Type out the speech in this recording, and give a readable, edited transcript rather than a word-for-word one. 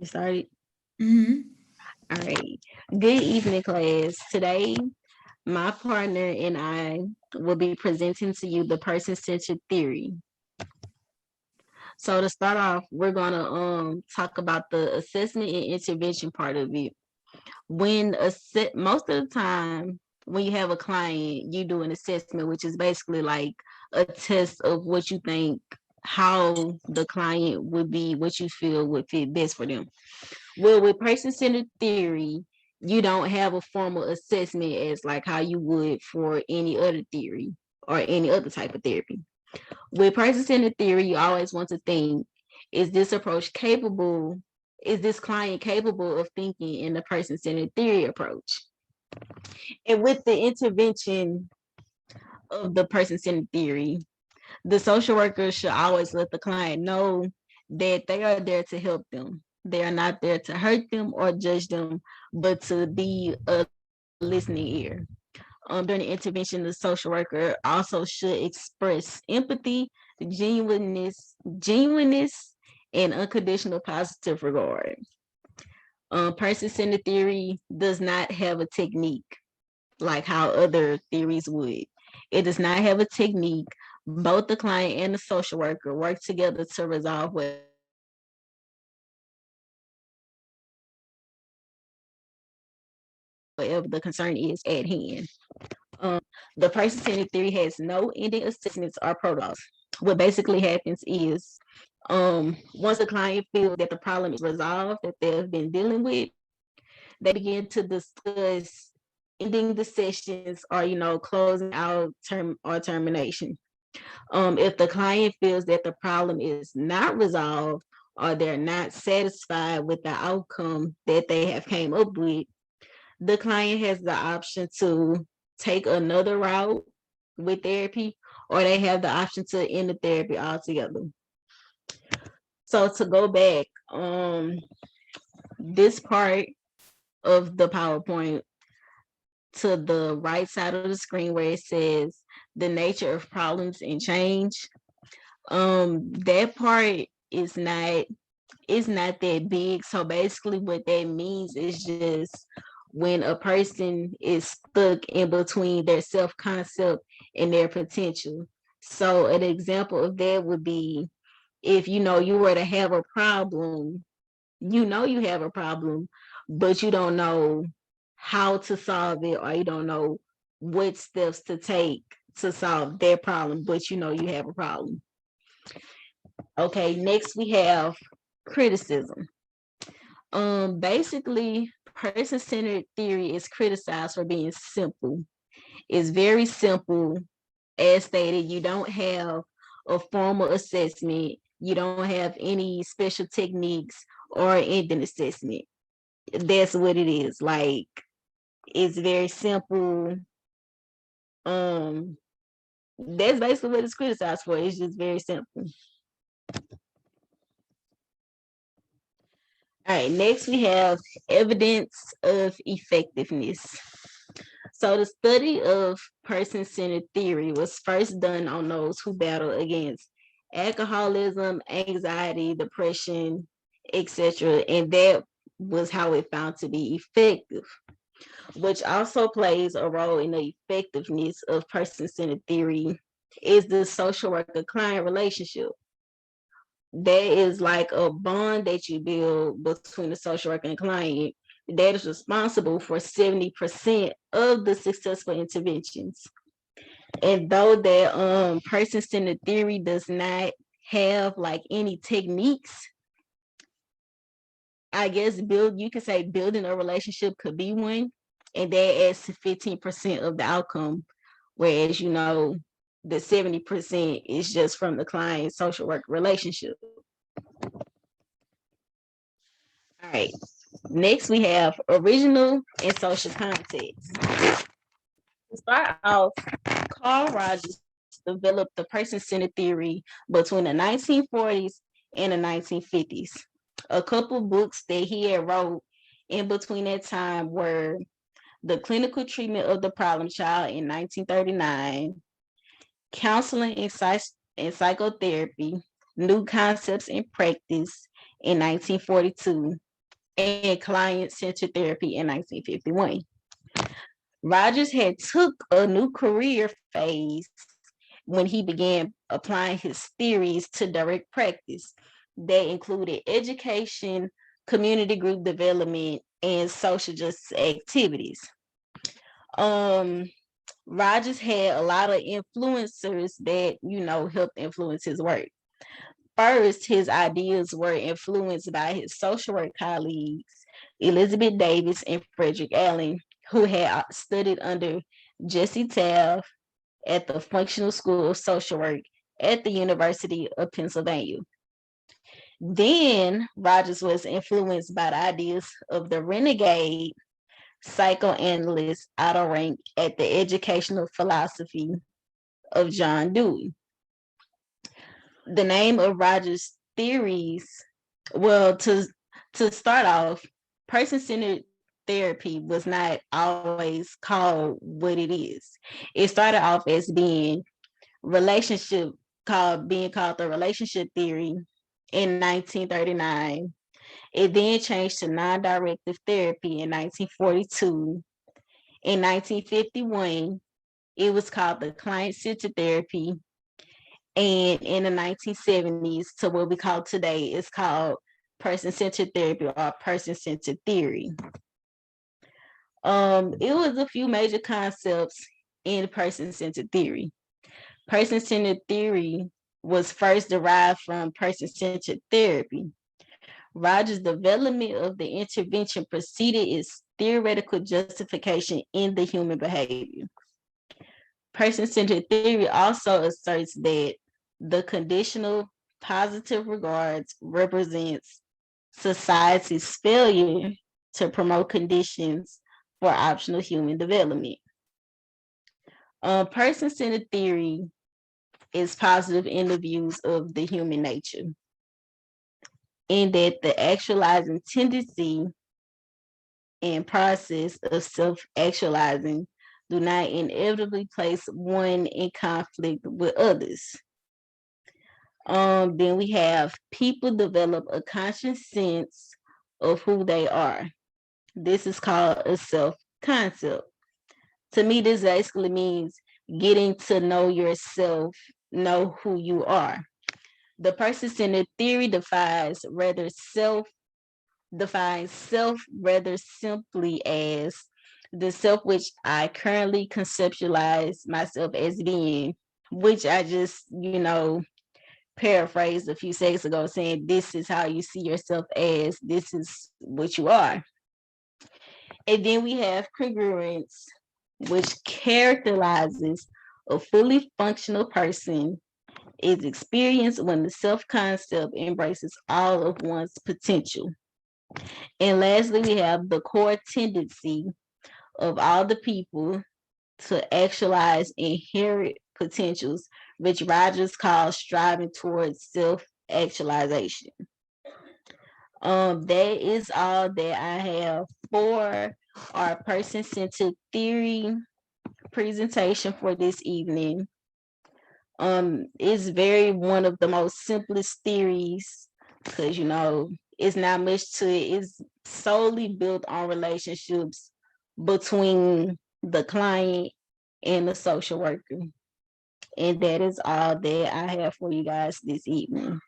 You started? Mm-hmm. All right. Good evening, class. Today, my partner and I will be presenting to you the person-centered theory. So to start off, we're gonna talk about the assessment and intervention part of it. Most of the time when you have a client, you do an assessment, which is basically like a test of what you think how the client would be, what you feel would fit best for them. Well, with person-centered theory, you don't have a formal assessment as like how you would for any other theory or any other type of therapy. With person-centered theory, you always want to think, is this approach capable? Is this client capable of thinking in the person-centered theory approach? And with the intervention of the person-centered theory, the social worker should always let the client know that they are there to help them. They are not there to hurt them or judge them, but to be a listening ear. During the intervention, the social worker also should express empathy, genuineness, and unconditional positive regard. Person-centered theory does not have a technique like how other theories would. It does not have a technique. Both the client and the social worker work together to resolve whatever the concern is at hand. The person-centered theory has no ending assessments or protocols. What basically happens is once the client feels that the problem is resolved that they've been dealing with, they begin to discuss ending the sessions or closing out term or termination. If the client feels that the problem is not resolved or they're not satisfied with the outcome that they have came up with, the client has the option to take another route with therapy, or they have the option to end the therapy altogether. So to go back, this part of the PowerPoint to the right side of the screen where it says the nature of problems and change, that part is not that big. So basically what that means is just when a person is stuck in between their self-concept and their potential. So an example of that would be if you were to have a problem, you have a problem, but you don't know how to solve it, or you don't know what steps to take to solve their problem, but you have a problem. Okay, next we have criticism. Basically, person-centered theory is criticized for being simple. It's very simple. As stated, you don't have a formal assessment. You don't have any special techniques or ending assessment. That's what it is. Like, it's very simple. Um, that's basically what it's criticized for. It's just very simple. All right, next we have evidence of effectiveness. So the study of person-centered theory was first done on those who battle against alcoholism, anxiety, depression, etc. And that was how it found to be effective, which also plays a role in the effectiveness of person-centered theory is the social worker-client relationship. That is like a bond that you build between the social worker and client that is responsible for 70% of the successful interventions. And though that person-centered theory does not have like any techniques, I guess you could say building a relationship could be one, and that adds to 15% of the outcome. Whereas the 70% is just from the client social work relationship. All right. Next, we have original and social context. To start off, Carl Rogers developed the person-centered theory between the 1940s and the 1950s. A couple books that he had wrote in between that time were The Clinical Treatment of the Problem Child in 1939, Counseling and Psychotherapy, New Concepts in Practice in 1942, and client-centered therapy in 1951. Rogers had took a new career phase when he began applying his theories to direct practice. That included education, community group development, and social justice activities. Um, Rogers had a lot of influencers that, helped influence his work. First, his ideas were influenced by his social work colleagues, Elizabeth Davis and Frederick Allen, who had studied under Jesse Taft at the Functional School of Social Work at the University of Pennsylvania. Then Rogers was influenced by the ideas of the renegade psychoanalyst Otto Rank at the educational philosophy of John Dewey. The name of Rogers' theories, well, to start off, person-centered therapy was not always called what it is. It started off as being called the relationship theory in 1939. It then changed to non-directive therapy in 1942. In 1951, it was called the client-centered therapy. And in the 1970s, to what we call today, it's called person-centered therapy or person-centered theory. It was a few major concepts in person-centered theory. Person-centered theory was first derived from person-centered therapy. Rogers' development of the intervention preceded its theoretical justification in the human behavior. Person-centered theory also asserts that the conditional positive regards represents society's failure to promote conditions for optional human development. Person-centered theory is positive in the views of the human nature, in that the actualizing tendency and process of self-actualizing do not inevitably place one in conflict with others. Then we have people develop a conscious sense of who they are. This is called a self-concept. To me, this basically means getting to know yourself, know who you are. The person-centered theory defines self rather simply as the self which I currently conceptualize myself as being, which I just, paraphrased a few seconds ago, saying this is how you see yourself as, this is what you are. And then we have congruence, which characterizes a fully functional person is experienced when the self-concept embraces all of one's potential. And lastly, we have the core tendency of all the people to actualize inherent potentials, which Rogers calls striving towards self-actualization. That is all that I have for our person-centered theory presentation for this evening. It's very one of the most simplest theories because it's not much to it. It's solely built on relationships between the client and the social worker. And that is all that I have for you guys this evening.